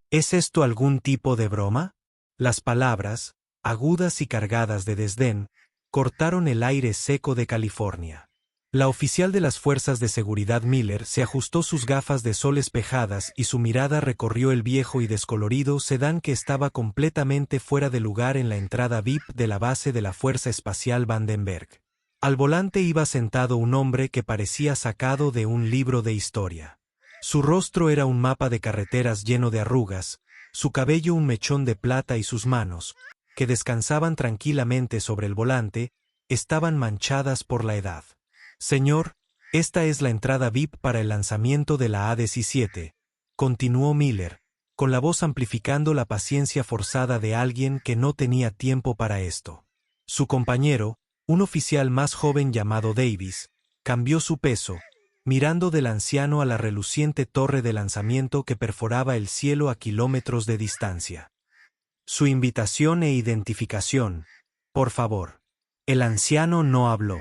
¿Es esto algún tipo de broma? Las palabras, agudas y cargadas de desdén, cortaron el aire seco de California. La oficial de las fuerzas de seguridad Miller se ajustó sus gafas de sol espejadas y su mirada recorrió el viejo y descolorido sedán que estaba completamente fuera de lugar en la entrada VIP de la base de la Fuerza Espacial Vandenberg. Al volante iba sentado un hombre que parecía sacado de un libro de historia. Su rostro era un mapa de carreteras lleno de arrugas, su cabello un mechón de plata y sus manos, que descansaban tranquilamente sobre el volante, estaban manchadas por la edad. Señor, esta es la entrada VIP para el lanzamiento de la A-17, continuó Miller, con la voz amplificando la paciencia forzada de alguien que no tenía tiempo para esto. Su compañero, un oficial más joven llamado Davis, cambió su peso, mirando del anciano a la reluciente torre de lanzamiento que perforaba el cielo a kilómetros de distancia. Su invitación e identificación, por favor. El anciano no habló.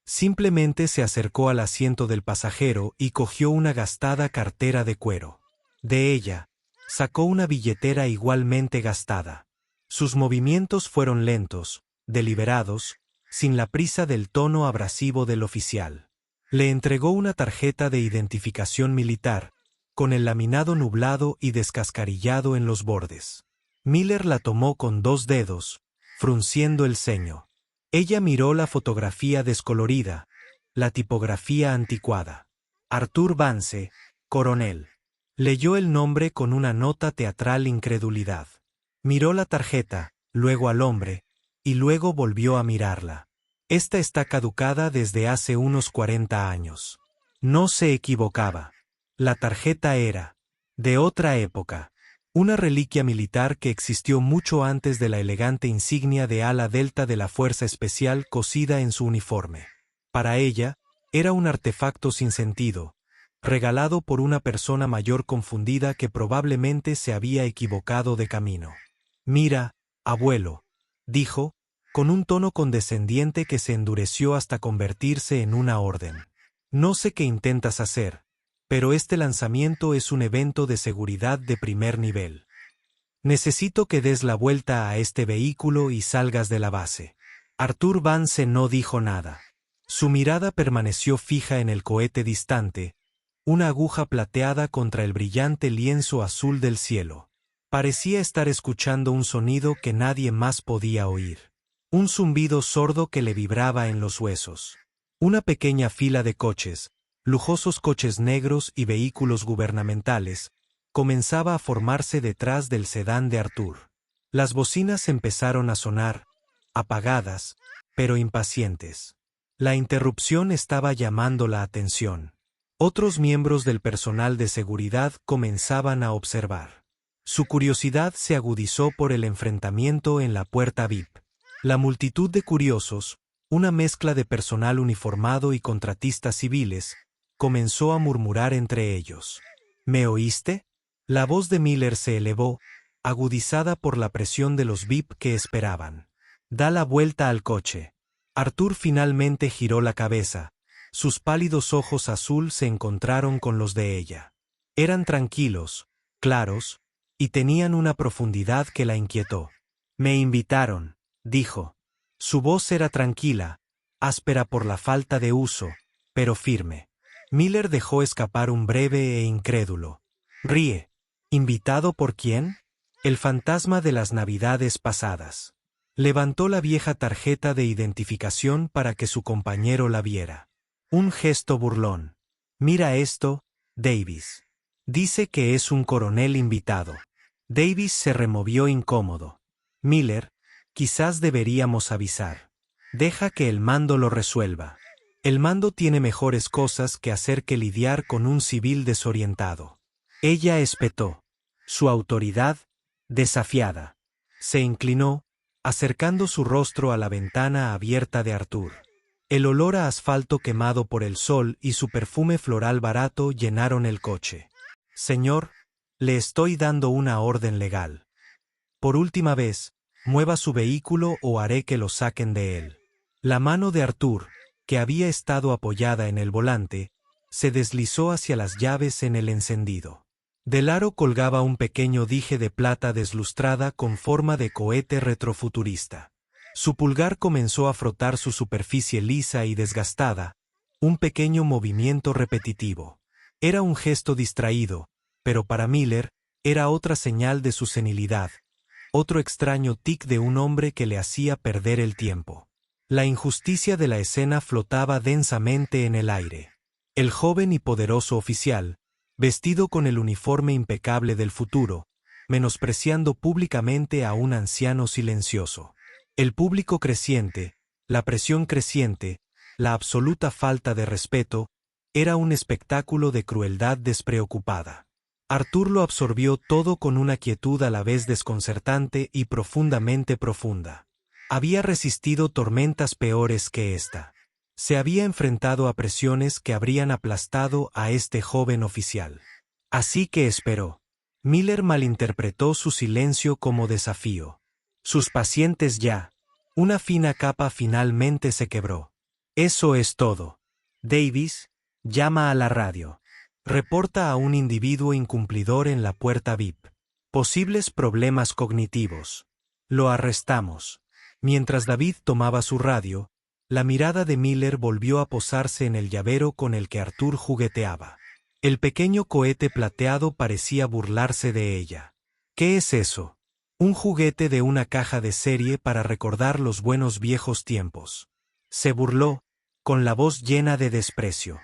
Simplemente se acercó al asiento del pasajero y cogió una gastada cartera de cuero. De ella, sacó una billetera igualmente gastada. Sus movimientos fueron lentos, deliberados, sin la prisa del tono abrasivo del oficial. Le entregó una tarjeta de identificación militar, con el laminado nublado y descascarillado en los bordes. Miller la tomó con 2 dedos, frunciendo el ceño. Ella miró la fotografía descolorida, la tipografía anticuada. Arthur Vance, coronel. Leyó el nombre con una nota teatral incredulidad. Miró la tarjeta, luego al hombre, y luego volvió a mirarla. Esta está caducada desde hace unos 40 años. No se equivocaba. La tarjeta era, de otra época, una reliquia militar que existió mucho antes de la elegante insignia de ala delta de la Fuerza Especial cosida en su uniforme. Para ella, era un artefacto sin sentido, regalado por una persona mayor confundida que probablemente se había equivocado de camino. «Mira, abuelo», dijo, con un tono condescendiente que se endureció hasta convertirse en una orden. «No sé qué intentas hacer, pero este lanzamiento es un evento de seguridad de primer nivel. Necesito que des la vuelta a este vehículo y salgas de la base». Arthur Vance no dijo nada. Su mirada permaneció fija en el cohete distante, una aguja plateada contra el brillante lienzo azul del cielo. Parecía estar escuchando un sonido que nadie más podía oír. Un zumbido sordo que le vibraba en los huesos. Una pequeña fila de coches, lujosos coches negros y vehículos gubernamentales, comenzaba a formarse detrás del sedán de Arthur. Las bocinas empezaron a sonar, apagadas, pero impacientes. La interrupción estaba llamando la atención. Otros miembros del personal de seguridad comenzaban a observar. Su curiosidad se agudizó por el enfrentamiento en la puerta VIP. La multitud de curiosos, una mezcla de personal uniformado y contratistas civiles, comenzó a murmurar entre ellos. ¿Me oíste? La voz de Miller se elevó, agudizada por la presión de los VIP que esperaban. Da la vuelta al coche. Arthur finalmente giró la cabeza. Sus pálidos ojos azul se encontraron con los de ella. Eran tranquilos, claros, y tenían una profundidad que la inquietó. Me invitaron, dijo. Su voz era tranquila, áspera por la falta de uso, pero firme. Miller dejó escapar un breve e incrédulo. Ríe. ¿Invitado por quién? El fantasma de las Navidades pasadas. Levantó la vieja tarjeta de identificación para que su compañero la viera. Un gesto burlón. Mira esto, Davis. Dice que es un coronel invitado. Davis se removió incómodo. Miller, quizás deberíamos avisar. Deja que el mando lo resuelva. El mando tiene mejores cosas que hacer que lidiar con un civil desorientado. Ella espetó. Su autoridad, desafiada. Se inclinó, acercando su rostro a la ventana abierta de Arthur. El olor a asfalto quemado por el sol y su perfume floral barato llenaron el coche. Señor, le estoy dando una orden legal. Por última vez, mueva su vehículo o haré que lo saquen de él. La mano de Arthur, que había estado apoyada en el volante, se deslizó hacia las llaves en el encendido. Del aro colgaba un pequeño dije de plata deslustrada con forma de cohete retrofuturista. Su pulgar comenzó a frotar su superficie lisa y desgastada, un pequeño movimiento repetitivo. Era un gesto distraído, pero para Miller era otra señal de su senilidad, otro extraño tic de un hombre que le hacía perder el tiempo. La injusticia de la escena flotaba densamente en el aire. El joven y poderoso oficial, vestido con el uniforme impecable del futuro, menospreciando públicamente a un anciano silencioso. El público creciente, la presión creciente, la absoluta falta de respeto, era un espectáculo de crueldad despreocupada. Arthur lo absorbió todo con una quietud a la vez desconcertante y profundamente profunda. Había resistido tormentas peores que esta. Se había enfrentado a presiones que habrían aplastado a este joven oficial. Así que esperó. Miller malinterpretó su silencio como desafío. Sus pacientes ya. Una fina capa finalmente se quebró. Eso es todo. Davis, llama a la radio. Reporta a un individuo incumplidor en la puerta VIP. Posibles problemas cognitivos. Lo arrestamos. Mientras David tomaba su radio, la mirada de Miller volvió a posarse en el llavero con el que Arthur jugueteaba. El pequeño cohete plateado parecía burlarse de ella. ¿Qué es eso? Un juguete de una caja de serie para recordar los buenos viejos tiempos. Se burló, con la voz llena de desprecio.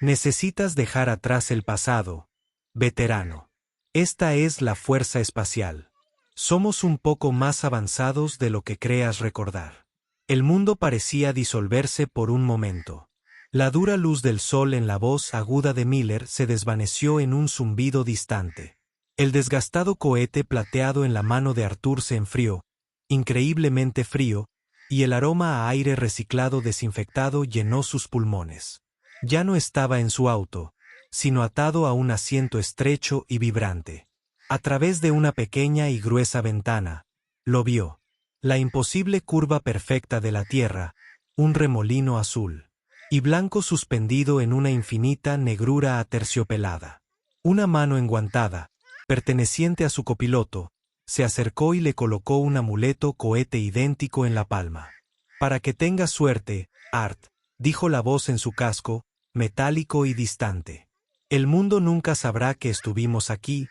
Necesitas dejar atrás el pasado, veterano. Esta es la fuerza espacial. Somos un poco más avanzados de lo que creas recordar. El mundo parecía disolverse por un momento. La dura luz del sol en la voz aguda de Miller se desvaneció en un zumbido distante. El desgastado cohete plateado en la mano de Arthur se enfrió, increíblemente frío, y el aroma a aire reciclado desinfectado llenó sus pulmones. Ya no estaba en su auto, sino atado a un asiento estrecho y vibrante. A través de una pequeña y gruesa ventana, lo vio. La imposible curva perfecta de la Tierra, un remolino azul y blanco suspendido en una infinita negrura aterciopelada. Una mano enguantada, perteneciente a su copiloto, se acercó y le colocó un amuleto cohete idéntico en la palma. Para que tengas suerte, Art, dijo la voz en su casco, metálico y distante. El mundo nunca sabrá que estuvimos aquí,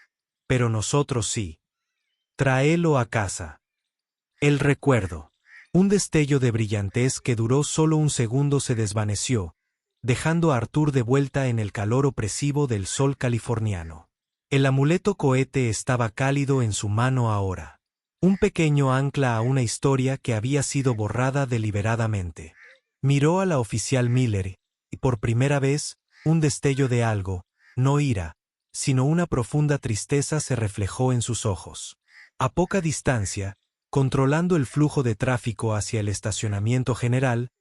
pero nosotros sí. Tráelo a casa. El recuerdo. Un destello de brillantez que duró solo un segundo se desvaneció, dejando a Arthur de vuelta en el calor opresivo del sol californiano. El amuleto cohete estaba cálido en su mano ahora. Un pequeño ancla a una historia que había sido borrada deliberadamente. Miró a la oficial Miller, y por primera vez, un destello de algo, no ira, sino una profunda tristeza se reflejó en sus ojos. A poca distancia, controlando el flujo de tráfico hacia el estacionamiento general,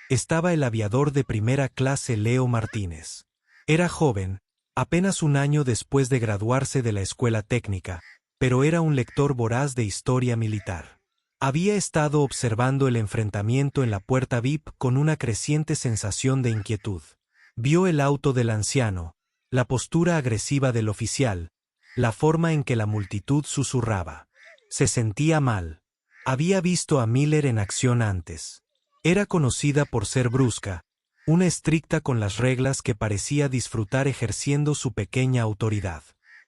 estaba el aviador de primera clase Leo Martínez. Era joven, apenas un año después de graduarse de la escuela técnica, pero era un lector voraz de historia militar. Había estado observando el enfrentamiento en la puerta VIP con una creciente sensación de inquietud. Vio el auto del anciano, la postura agresiva del oficial, la forma en que la multitud susurraba. Se sentía mal. Había visto a Miller en acción antes. Era conocida por ser brusca, una estricta con las reglas que parecía disfrutar ejerciendo su pequeña autoridad.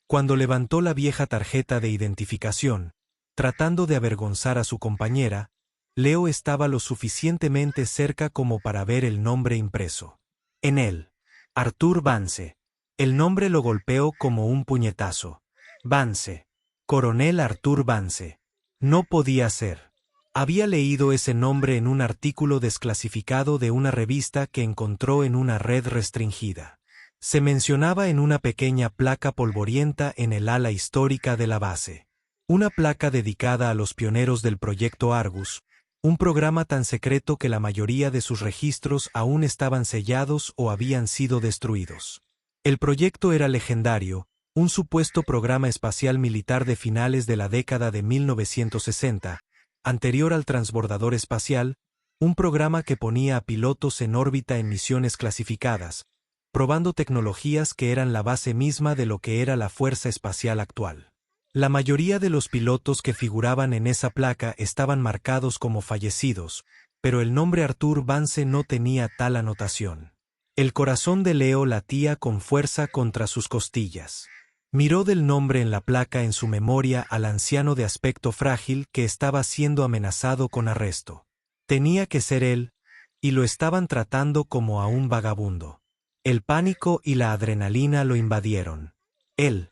Cuando levantó la vieja tarjeta de identificación, tratando de avergonzar a su compañera, Leo estaba lo suficientemente cerca como para ver el nombre impreso. En él, Arthur Vance. El nombre lo golpeó como un puñetazo. Vance. Coronel Arthur Vance. No podía ser. Había leído ese nombre en un artículo desclasificado de una revista que encontró en una red restringida. Se mencionaba en una pequeña placa polvorienta en el ala histórica de la base. Una placa dedicada a los pioneros del proyecto Argus, un programa tan secreto que la mayoría de sus registros aún estaban sellados o habían sido destruidos. El proyecto era legendario, un supuesto programa espacial militar de finales de la década de 1960, anterior al transbordador espacial, un programa que ponía a pilotos en órbita en misiones clasificadas, probando tecnologías que eran la base misma de lo que era la Fuerza Espacial actual. La mayoría de los pilotos que figuraban en esa placa estaban marcados como fallecidos, pero el nombre Arthur Vance no tenía tal anotación. El corazón de Leo latía con fuerza contra sus costillas. Miró del nombre en la placa en su memoria al anciano de aspecto frágil que estaba siendo amenazado con arresto. Tenía que ser él, y lo estaban tratando como a un vagabundo. El pánico y la adrenalina lo invadieron. El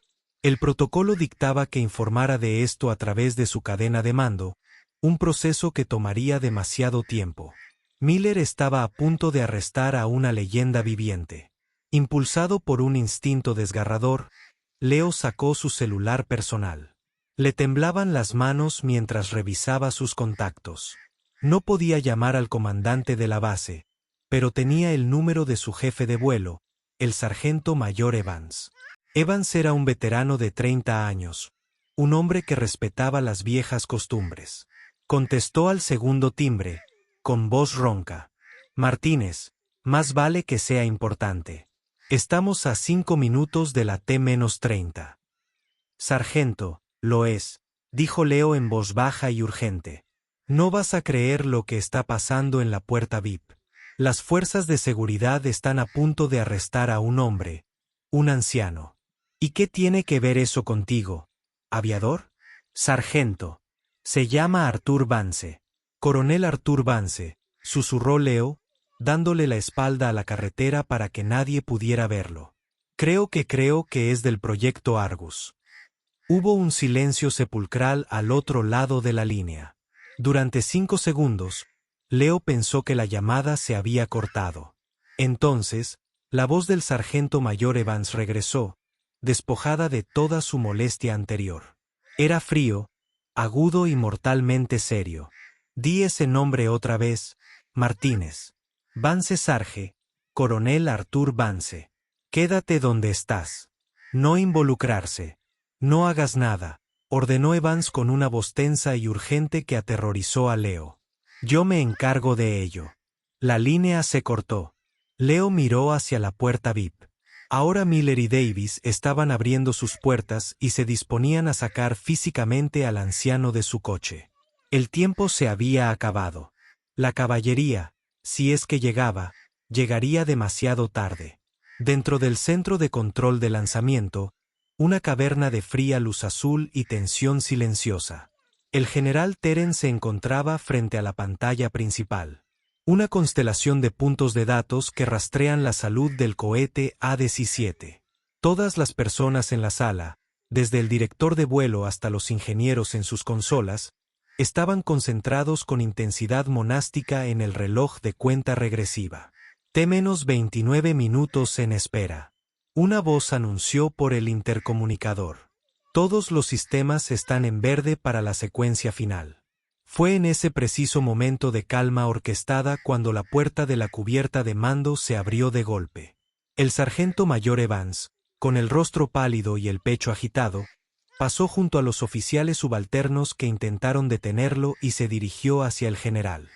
protocolo dictaba que informara de esto a través de su cadena de mando, un proceso que tomaría demasiado tiempo. Miller estaba a punto de arrestar a una leyenda viviente. Impulsado por un instinto desgarrador, Leo sacó su celular personal. Le temblaban las manos mientras revisaba sus contactos. No podía llamar al comandante de la base, pero tenía el número de su jefe de vuelo, el sargento mayor Evans. Evans era un veterano de 30 años, un hombre que respetaba las viejas costumbres. Contestó al segundo timbre, con voz ronca. Martínez, más vale que sea importante. Estamos a 5 minutos de la T-30. Sargento, lo es, dijo Leo en voz baja y urgente. No vas a creer lo que está pasando en la puerta VIP. Las fuerzas de seguridad están a punto de arrestar a un hombre, un anciano. ¿Y qué tiene que ver eso contigo, aviador? Sargento. Se llama Arthur Vance. Coronel Arthur Vance, susurró Leo, dándole la espalda a la carretera para que nadie pudiera verlo. Creo que es del proyecto Argus. Hubo un silencio sepulcral al otro lado de la línea. Durante 5 segundos, Leo pensó que la llamada se había cortado. Entonces, la voz del sargento mayor Evans regresó, despojada de toda su molestia anterior. Era frío, agudo y mortalmente serio. Di ese nombre otra vez, Martínez. Vance Sarge, Coronel Arthur Vance. Quédate donde estás. No involucrarse. No hagas nada, ordenó Evans con una voz tensa y urgente que aterrorizó a Leo. Yo me encargo de ello. La línea se cortó. Leo miró hacia la puerta VIP. Ahora Miller y Davis estaban abriendo sus puertas y se disponían a sacar físicamente al anciano de su coche. El tiempo se había acabado. La caballería, si es que llegaba, llegaría demasiado tarde. Dentro del centro de control de lanzamiento, una caverna de fría luz azul y tensión silenciosa. El general Teren se encontraba frente a la pantalla principal. Una constelación de puntos de datos que rastrean la salud del cohete A-17. Todas las personas en la sala, desde el director de vuelo hasta los ingenieros en sus consolas, estaban concentrados con intensidad monástica en el reloj de cuenta regresiva. T-29 minutos en espera. Una voz anunció por el intercomunicador. Todos los sistemas están en verde para la secuencia final. Fue en ese preciso momento de calma orquestada cuando la puerta de la cubierta de mando se abrió de golpe. El sargento mayor Evans, con el rostro pálido y el pecho agitado, pasó junto a los oficiales subalternos que intentaron detenerlo y se dirigió hacia el general.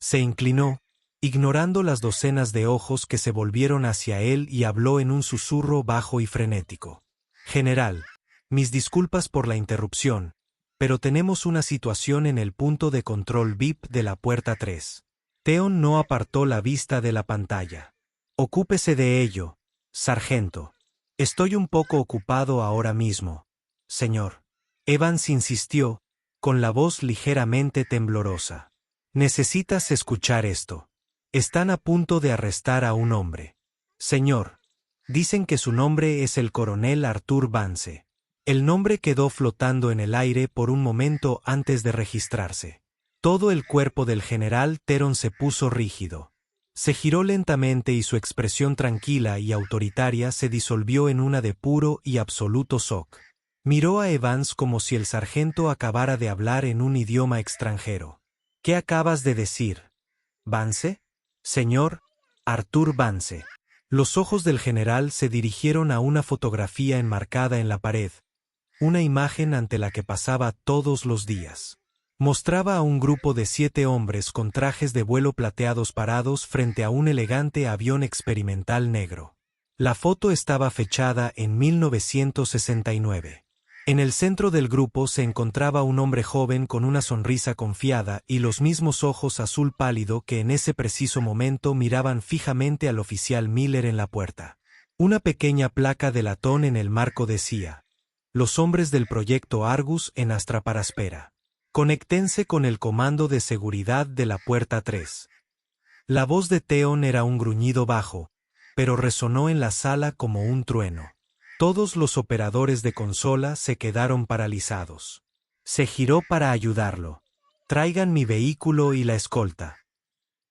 Se inclinó, ignorando las docenas de ojos que se volvieron hacia él y habló en un susurro bajo y frenético. General, mis disculpas por la interrupción, pero tenemos una situación en el punto de control VIP de la puerta 3. Theon no apartó la vista de la pantalla. Ocúpese de ello, sargento. Estoy un poco ocupado ahora mismo, señor. Evans insistió, con la voz ligeramente temblorosa. Necesitas escuchar esto. Están a punto de arrestar a un hombre. Señor, dicen que su nombre es el coronel Arthur Vance. El nombre quedó flotando en el aire por un momento antes de registrarse. Todo el cuerpo del general Theron se puso rígido. Se giró lentamente y su expresión tranquila y autoritaria se disolvió en una de puro y absoluto shock. Miró a Evans como si el sargento acabara de hablar en un idioma extranjero. ¿Qué acabas de decir? ¿Vance? Señor, Arthur Vance. Los ojos del general se dirigieron a una fotografía enmarcada en la pared, una imagen ante la que pasaba todos los días. Mostraba a un grupo de 7 hombres con trajes de vuelo plateados parados frente a un elegante avión experimental negro. La foto estaba fechada en 1969. En el centro del grupo se encontraba un hombre joven con una sonrisa confiada y los mismos ojos azul pálido que en ese preciso momento miraban fijamente al oficial Miller en la puerta. Una pequeña placa de latón en el marco decía: Los hombres del proyecto Argus en Astra Paraspera. Conéctense con el comando de seguridad de la puerta 3. La voz de Theon era un gruñido bajo, pero resonó en la sala como un trueno. Todos los operadores de consola se quedaron paralizados. Se giró para ayudarlo. Traigan mi vehículo y la escolta.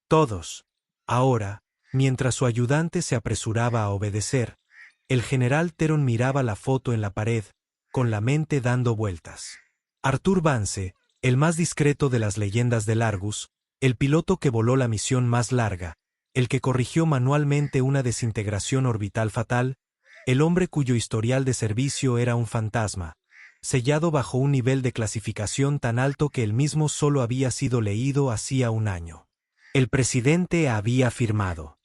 Todos. Ahora, mientras su ayudante se apresuraba a obedecer, el general Theron miraba la foto en la pared, con la mente dando vueltas. Arthur Vance, el más discreto de las leyendas del Argus, el piloto que voló la misión más larga, el que corrigió manualmente una desintegración orbital fatal, el hombre cuyo historial de servicio era un fantasma, sellado bajo un nivel de clasificación tan alto que él mismo solo había sido leído hacía un año. El presidente había firmado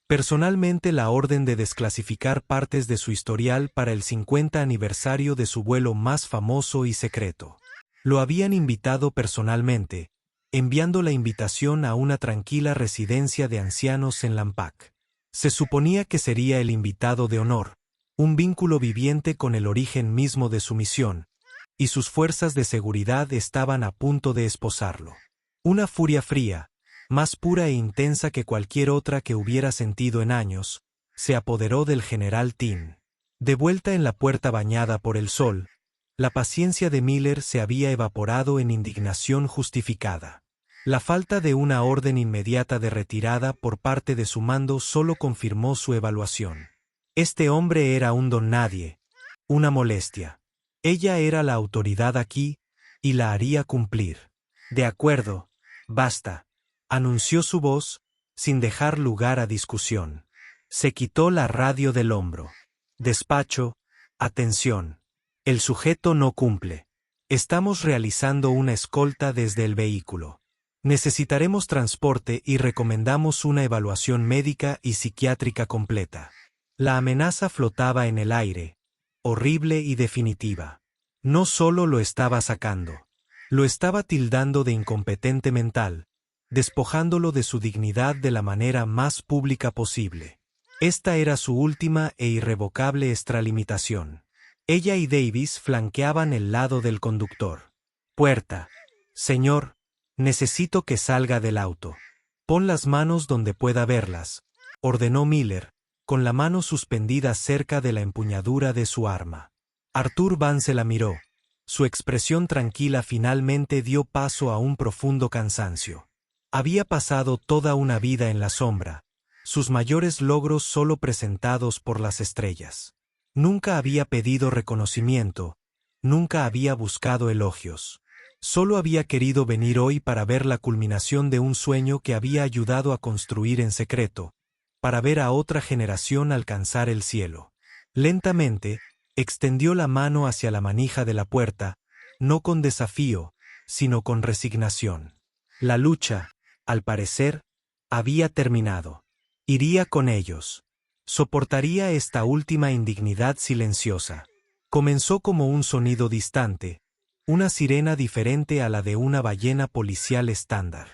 personalmente la orden de desclasificar partes de su historial para el 50 aniversario de su vuelo más famoso y secreto. Lo habían invitado personalmente, enviando la invitación a una tranquila residencia de ancianos en Lampak. Se suponía que sería el invitado de honor, un vínculo viviente con el origen mismo de su misión, y sus fuerzas de seguridad estaban a punto de esposarlo. Una furia fría, más pura e intensa que cualquier otra que hubiera sentido en años, se apoderó del general Tin. De vuelta en la puerta bañada por el sol, la paciencia de Miller se había evaporado en indignación justificada. La falta de una orden inmediata de retirada por parte de su mando solo confirmó su evaluación. Este hombre era un don nadie, una molestia. Ella era la autoridad aquí, y la haría cumplir. De acuerdo, basta, anunció su voz, sin dejar lugar a discusión. Se quitó la radio del hombro. Despacho, atención. El sujeto no cumple. Estamos realizando una escolta desde el vehículo. Necesitaremos transporte y recomendamos una evaluación médica y psiquiátrica completa. La amenaza flotaba en el aire, horrible y definitiva. No solo lo estaba sacando, lo estaba tildando de incompetente mental, despojándolo de su dignidad de la manera más pública posible. Esta era su última e irrevocable extralimitación. Ella y Davis flanqueaban el lado del conductor. Puerta. Señor, necesito que salga del auto. Pon las manos donde pueda verlas, ordenó Miller, con la mano suspendida cerca de la empuñadura de su arma. Arthur Vance la miró. Su expresión tranquila finalmente dio paso a un profundo cansancio. Había pasado toda una vida en la sombra, sus mayores logros solo presentados por las estrellas. Nunca había pedido reconocimiento, nunca había buscado elogios. Solo había querido venir hoy para ver la culminación de un sueño que había ayudado a construir en secreto, para ver a otra generación alcanzar el cielo. Lentamente, extendió la mano hacia la manija de la puerta, no con desafío, sino con resignación. La lucha, al parecer, había terminado. Iría con ellos. Soportaría esta última indignidad silenciosa. Comenzó como un sonido distante, una sirena diferente a la de una ballena policial estándar.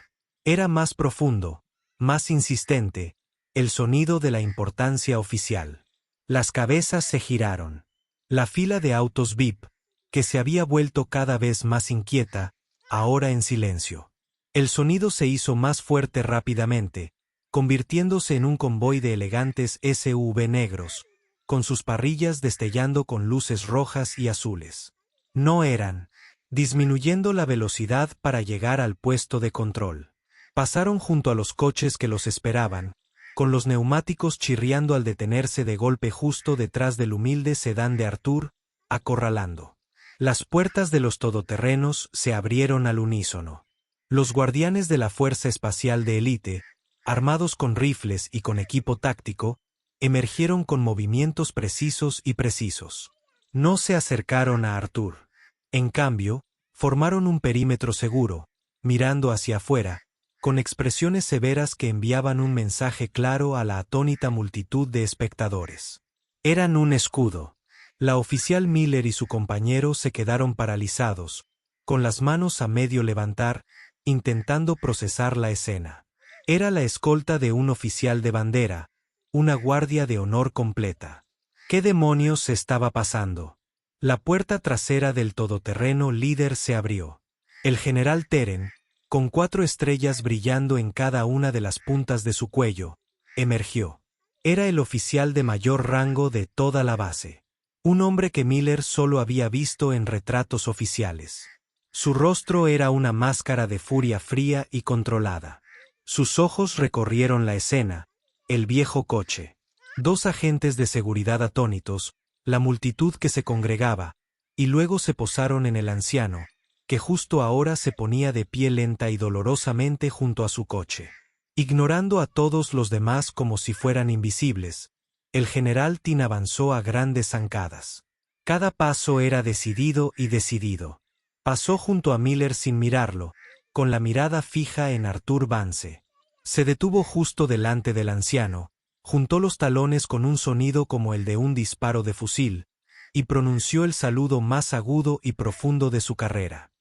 Era más profundo, más insistente, el sonido de la importancia oficial. Las cabezas se giraron. La fila de autos VIP, que se había vuelto cada vez más inquieta, ahora en silencio. El sonido se hizo más fuerte rápidamente, convirtiéndose en un convoy de elegantes SUV negros, con sus parrillas destellando con luces rojas y azules. No eran, disminuyendo la velocidad para llegar al puesto de control. Pasaron junto a los coches que los esperaban, con los neumáticos chirriando al detenerse de golpe justo detrás del humilde sedán de Arthur, acorralando. Las puertas de los todoterrenos se abrieron al unísono. Los guardianes de la Fuerza Espacial de Élite, armados con rifles y con equipo táctico, emergieron con movimientos precisos y precisos. No se acercaron a Arthur. En cambio, formaron un perímetro seguro, mirando hacia afuera, con expresiones severas que enviaban un mensaje claro a la atónita multitud de espectadores. Eran un escudo. La oficial Miller y su compañero se quedaron paralizados, con las manos a medio levantar, intentando procesar la escena. Era la escolta de un oficial de bandera, una guardia de honor completa. ¿Qué demonios se estaba pasando? La puerta trasera del todoterreno líder se abrió. El general Teren, con 4 estrellas brillando en cada una de las puntas de su cuello, emergió. Era el oficial de mayor rango de toda la base. Un hombre que Miller solo había visto en retratos oficiales. Su rostro era una máscara de furia fría y controlada. Sus ojos recorrieron la escena, el viejo coche, 2 agentes de seguridad atónitos, la multitud que se congregaba, y luego se posaron en el anciano, que justo ahora se ponía de pie lenta y dolorosamente junto a su coche. Ignorando a todos los demás como si fueran invisibles, el general Tin avanzó a grandes zancadas. Cada paso era decidido y decidido. Pasó junto a Miller sin mirarlo, con la mirada fija en Arthur Vance. Se detuvo justo delante del anciano, juntó los talones con un sonido como el de un disparo de fusil, y pronunció el saludo más agudo y profundo de su carrera.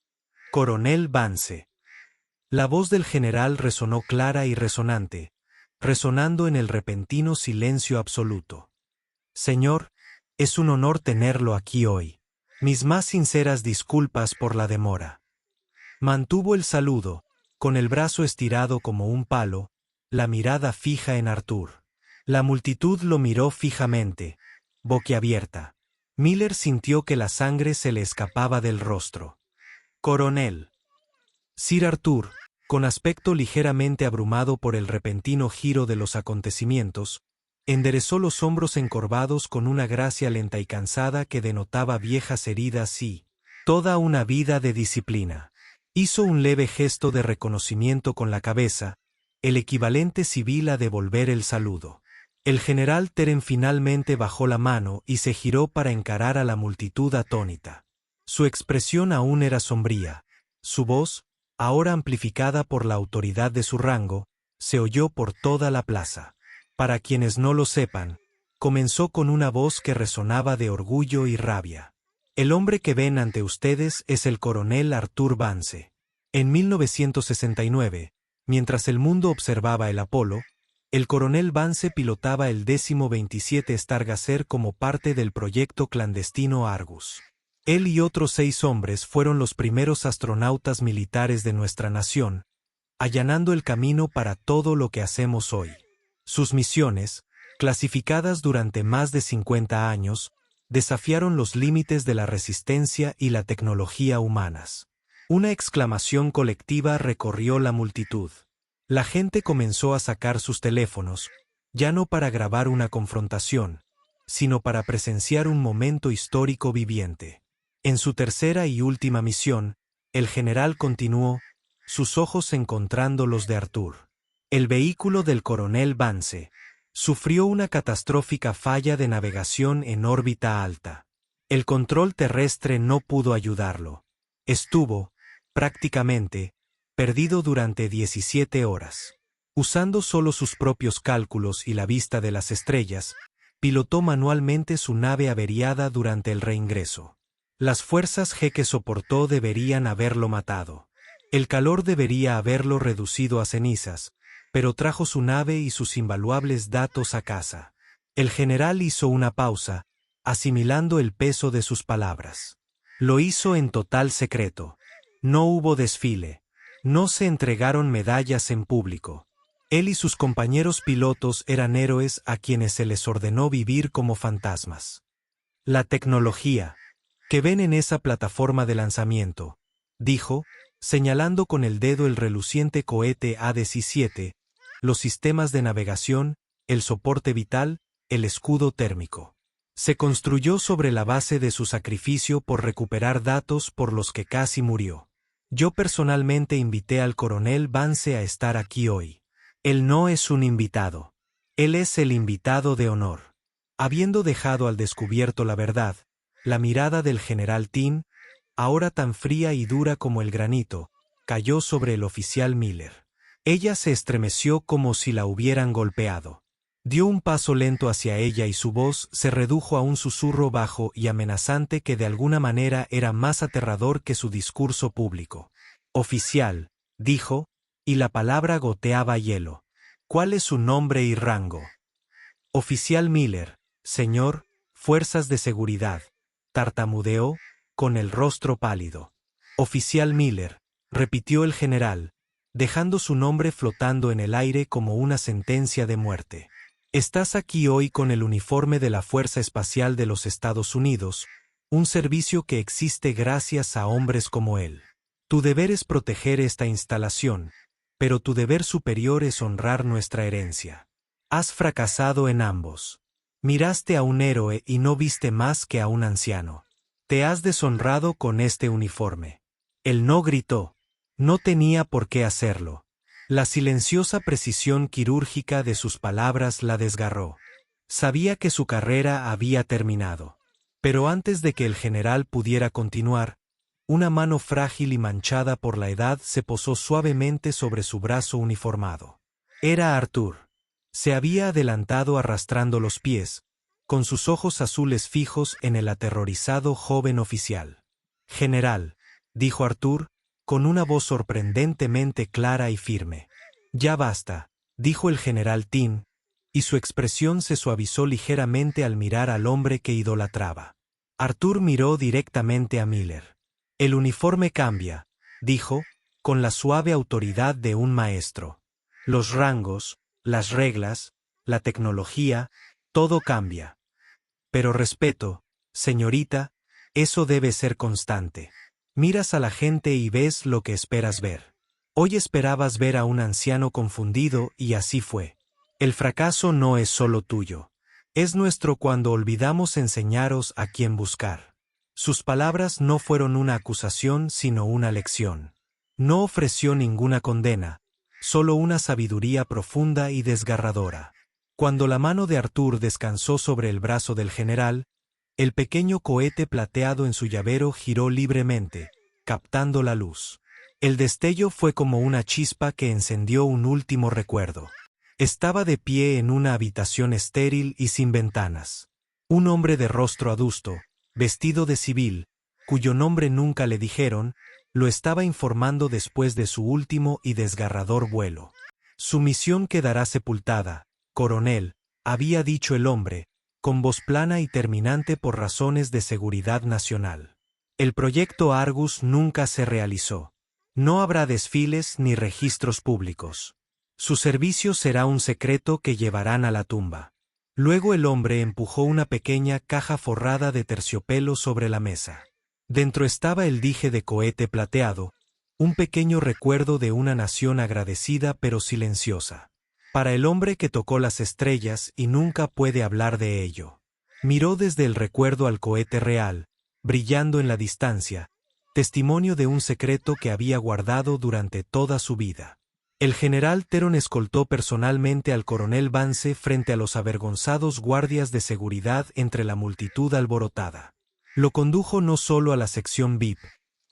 Coronel Vance. La voz del general resonó clara y resonante, resonando en el repentino silencio absoluto. Señor, es un honor tenerlo aquí hoy. Mis más sinceras disculpas por la demora. Mantuvo el saludo, con el brazo estirado como un palo, la mirada fija en Arthur. La multitud lo miró fijamente, boquiabierta. Miller sintió que la sangre se le escapaba del rostro. Coronel. Sir Arthur, con aspecto ligeramente abrumado por el repentino giro de los acontecimientos, enderezó los hombros encorvados con una gracia lenta y cansada que denotaba viejas heridas y toda una vida de disciplina. Hizo un leve gesto de reconocimiento con la cabeza, el equivalente civil a devolver el saludo. El general Teren finalmente bajó la mano y se giró para encarar a la multitud atónita. Su expresión aún era sombría. Su voz, ahora amplificada por la autoridad de su rango, se oyó por toda la plaza. Para quienes no lo sepan, comenzó con una voz que resonaba de orgullo y rabia. El hombre que ven ante ustedes es el coronel Arthur Vance. En 1969, mientras el mundo observaba el Apolo, el coronel Vance pilotaba el 1027 Stargazer como parte del proyecto clandestino Argus. Él y otros 6 hombres fueron los primeros astronautas militares de nuestra nación, allanando el camino para todo lo que hacemos hoy. Sus misiones, clasificadas durante más de 50 años, desafiaron los límites de la resistencia y la tecnología humanas. Una exclamación colectiva recorrió la multitud. La gente comenzó a sacar sus teléfonos, ya no para grabar una confrontación, sino para presenciar un momento histórico viviente. En su tercera y última misión, el general continuó, sus ojos encontrando los de Arthur. El vehículo del coronel Vance sufrió una catastrófica falla de navegación en órbita alta. El control terrestre no pudo ayudarlo. Estuvo, prácticamente, perdido durante 17 horas. Usando solo sus propios cálculos y la vista de las estrellas, pilotó manualmente su nave averiada durante el reingreso. Las fuerzas G que soportó deberían haberlo matado. El calor debería haberlo reducido a cenizas, pero trajo su nave y sus invaluables datos a casa. El general hizo una pausa, asimilando el peso de sus palabras. Lo hizo en total secreto. No hubo desfile. No se entregaron medallas en público. Él y sus compañeros pilotos eran héroes a quienes se les ordenó vivir como fantasmas. La tecnología que ven en esa plataforma de lanzamiento, dijo, señalando con el dedo el reluciente cohete A-17, los sistemas de navegación, el soporte vital, el escudo térmico. Se construyó sobre la base de su sacrificio por recuperar datos por los que casi murió. Yo personalmente invité al coronel Vance a estar aquí hoy. Él no es un invitado. Él es el invitado de honor. Habiendo dejado al descubierto la verdad, la mirada del general Tin, ahora tan fría y dura como el granito, cayó sobre el oficial Miller. Ella se estremeció como si la hubieran golpeado. Dio un paso lento hacia ella y su voz se redujo a un susurro bajo y amenazante que de alguna manera era más aterrador que su discurso público. Oficial, dijo, y la palabra goteaba hielo. ¿Cuál es su nombre y rango? Oficial Miller, señor, fuerzas de seguridad, tartamudeó, con el rostro pálido. Oficial Miller, repitió el general, dejando su nombre flotando en el aire como una sentencia de muerte. Estás aquí hoy con el uniforme de la Fuerza Espacial de los Estados Unidos, un servicio que existe gracias a hombres como él. Tu deber es proteger esta instalación, pero tu deber superior es honrar nuestra herencia. Has fracasado en ambos. Miraste a un héroe y no viste más que a un anciano. Te has deshonrado con este uniforme. Él no gritó. No tenía por qué hacerlo. La silenciosa precisión quirúrgica de sus palabras la desgarró. Sabía que su carrera había terminado. Pero antes de que el general pudiera continuar, una mano frágil y manchada por la edad se posó suavemente sobre su brazo uniformado. Era Arthur. Se había adelantado arrastrando los pies, con sus ojos azules fijos en el aterrorizado joven oficial. «General», dijo Arthur, con una voz sorprendentemente clara y firme. «Ya basta», dijo el general Tin, y su expresión se suavizó ligeramente al mirar al hombre que idolatraba. Arthur miró directamente a Miller. «El uniforme cambia», dijo, con la suave autoridad de un maestro. «Los rangos, las reglas, la tecnología, todo cambia. Pero respeto, señorita, eso debe ser constante. Miras a la gente y ves lo que esperas ver. Hoy esperabas ver a un anciano confundido y así fue. El fracaso no es solo tuyo. Es nuestro cuando olvidamos enseñaros a quién buscar». Sus palabras no fueron una acusación sino una lección. No ofreció ninguna condena, solo una sabiduría profunda y desgarradora. Cuando la mano de Arthur descansó sobre el brazo del general, el pequeño cohete plateado en su llavero giró libremente, captando la luz. El destello fue como una chispa que encendió un último recuerdo. Estaba de pie en una habitación estéril y sin ventanas. Un hombre de rostro adusto, vestido de civil, cuyo nombre nunca le dijeron, lo estaba informando después de su último y desgarrador vuelo. «Su misión quedará sepultada, coronel», había dicho el hombre, con voz plana y terminante por razones de seguridad nacional. «El proyecto Argus nunca se realizó. No habrá desfiles ni registros públicos. Su servicio será un secreto que llevarán a la tumba». Luego el hombre empujó una pequeña caja forrada de terciopelo sobre la mesa. Dentro estaba el dije de cohete plateado, un pequeño recuerdo de una nación agradecida pero silenciosa. Para el hombre que tocó las estrellas y nunca puede hablar de ello. Miró desde el recuerdo al cohete real, brillando en la distancia, testimonio de un secreto que había guardado durante toda su vida. El general Teron escoltó personalmente al coronel Vance frente a los avergonzados guardias de seguridad entre la multitud alborotada. Lo condujo no solo a la sección VIP,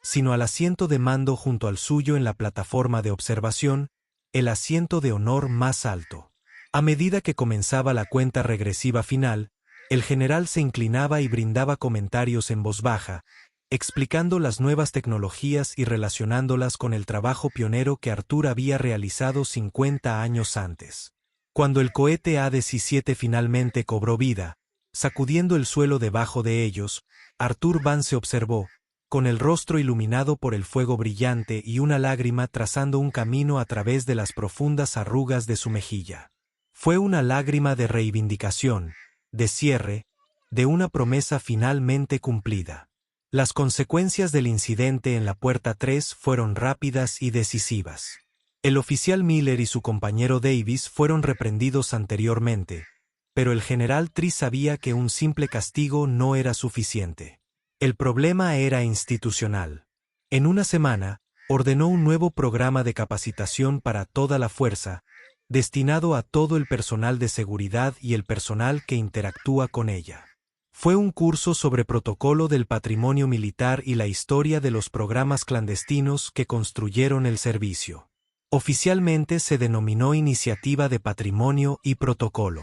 sino al asiento de mando junto al suyo en la plataforma de observación, el asiento de honor más alto. A medida que comenzaba la cuenta regresiva final, el general se inclinaba y brindaba comentarios en voz baja, explicando las nuevas tecnologías y relacionándolas con el trabajo pionero que Arthur había realizado 50 años antes. Cuando el cohete A-17 finalmente cobró vida, sacudiendo el suelo debajo de ellos, Arthur Vance observó, con el rostro iluminado por el fuego brillante y una lágrima trazando un camino a través de las profundas arrugas de su mejilla. Fue una lágrima de reivindicación, de cierre, de una promesa finalmente cumplida. Las consecuencias del incidente en la puerta 3 fueron rápidas y decisivas. El oficial Miller y su compañero Davis fueron reprendidos anteriormente, pero el general Tree sabía que un simple castigo no era suficiente. El problema era institucional. En una semana, ordenó un nuevo programa de capacitación para toda la fuerza, destinado a todo el personal de seguridad y el personal que interactúa con ella. Fue un curso sobre protocolo del patrimonio militar y la historia de los programas clandestinos que construyeron el servicio. Oficialmente se denominó Iniciativa de Patrimonio y Protocolo.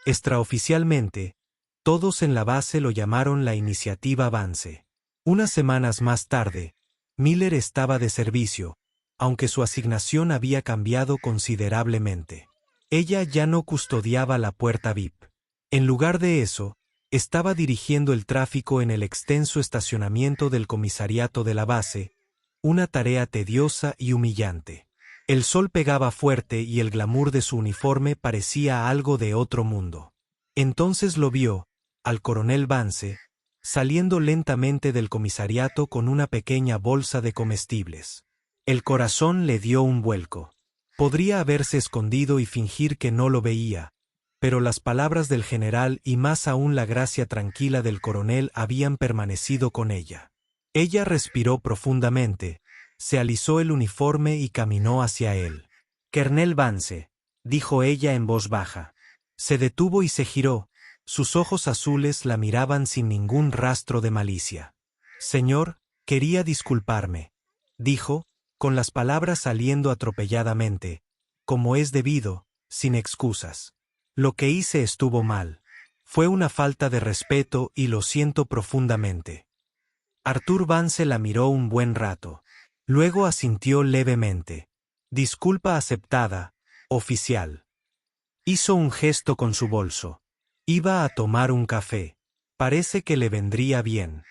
Extraoficialmente, todos en la base lo llamaron la Iniciativa Vance. Unas semanas más tarde, Miller estaba de servicio, aunque su asignación había cambiado considerablemente. Ella ya no custodiaba la puerta VIP. En lugar de eso, estaba dirigiendo el tráfico en el extenso estacionamiento del comisariato de la base, una tarea tediosa y humillante. El sol pegaba fuerte y el glamour de su uniforme parecía algo de otro mundo. Entonces lo vio, al coronel Vance, saliendo lentamente del comisariato con una pequeña bolsa de comestibles. El corazón le dio un vuelco. Podría haberse escondido y fingir que no lo veía, pero las palabras del general y más aún la gracia tranquila del coronel habían permanecido con ella. Ella respiró profundamente, se alisó el uniforme y caminó hacia él. «Colonel Vance», dijo ella en voz baja. Se detuvo y se giró. Sus ojos azules la miraban sin ningún rastro de malicia. «Señor, quería disculparme», dijo, con las palabras saliendo atropelladamente, como es debido, sin excusas. «Lo que hice estuvo mal. Fue una falta de respeto y lo siento profundamente». Arthur Vance la miró un buen rato. Luego asintió levemente. «Disculpa aceptada, oficial». Hizo un gesto con su bolso. Iba a tomar un café. Parece que le vendría bien.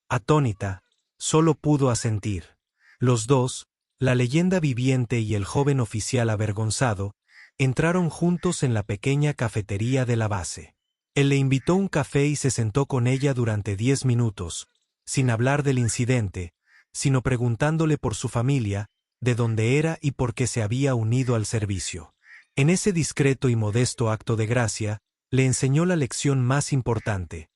Atónita, solo pudo asentir. Los dos, la leyenda viviente y el joven oficial avergonzado, entraron juntos en la pequeña cafetería de la base. Él le invitó un café y se sentó con ella durante 10 minutos, sin hablar del incidente, sino preguntándole por su familia, de dónde era y por qué se había unido al servicio. En ese discreto y modesto acto de gracia, le enseñó la lección más importante,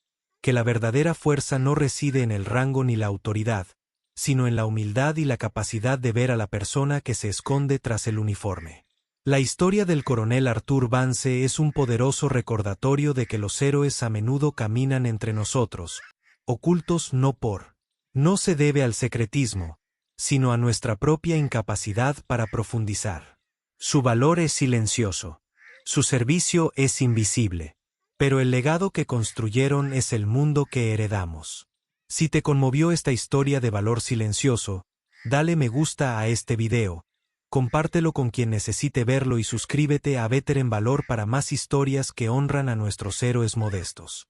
que la verdadera fuerza no reside en el rango ni la autoridad, sino en la humildad y la capacidad de ver a la persona que se esconde tras el uniforme. La historia del coronel Arthur Vance es un poderoso recordatorio de que los héroes a menudo caminan entre nosotros, ocultos no se debe al secretismo, sino a nuestra propia incapacidad para profundizar. Su valor es silencioso. Su servicio es invisible. Pero el legado que construyeron es el mundo que heredamos. Si te conmovió esta historia de valor silencioso, dale me gusta a este video, compártelo con quien necesite verlo y suscríbete a Better en Valor para más historias que honran a nuestros héroes modestos.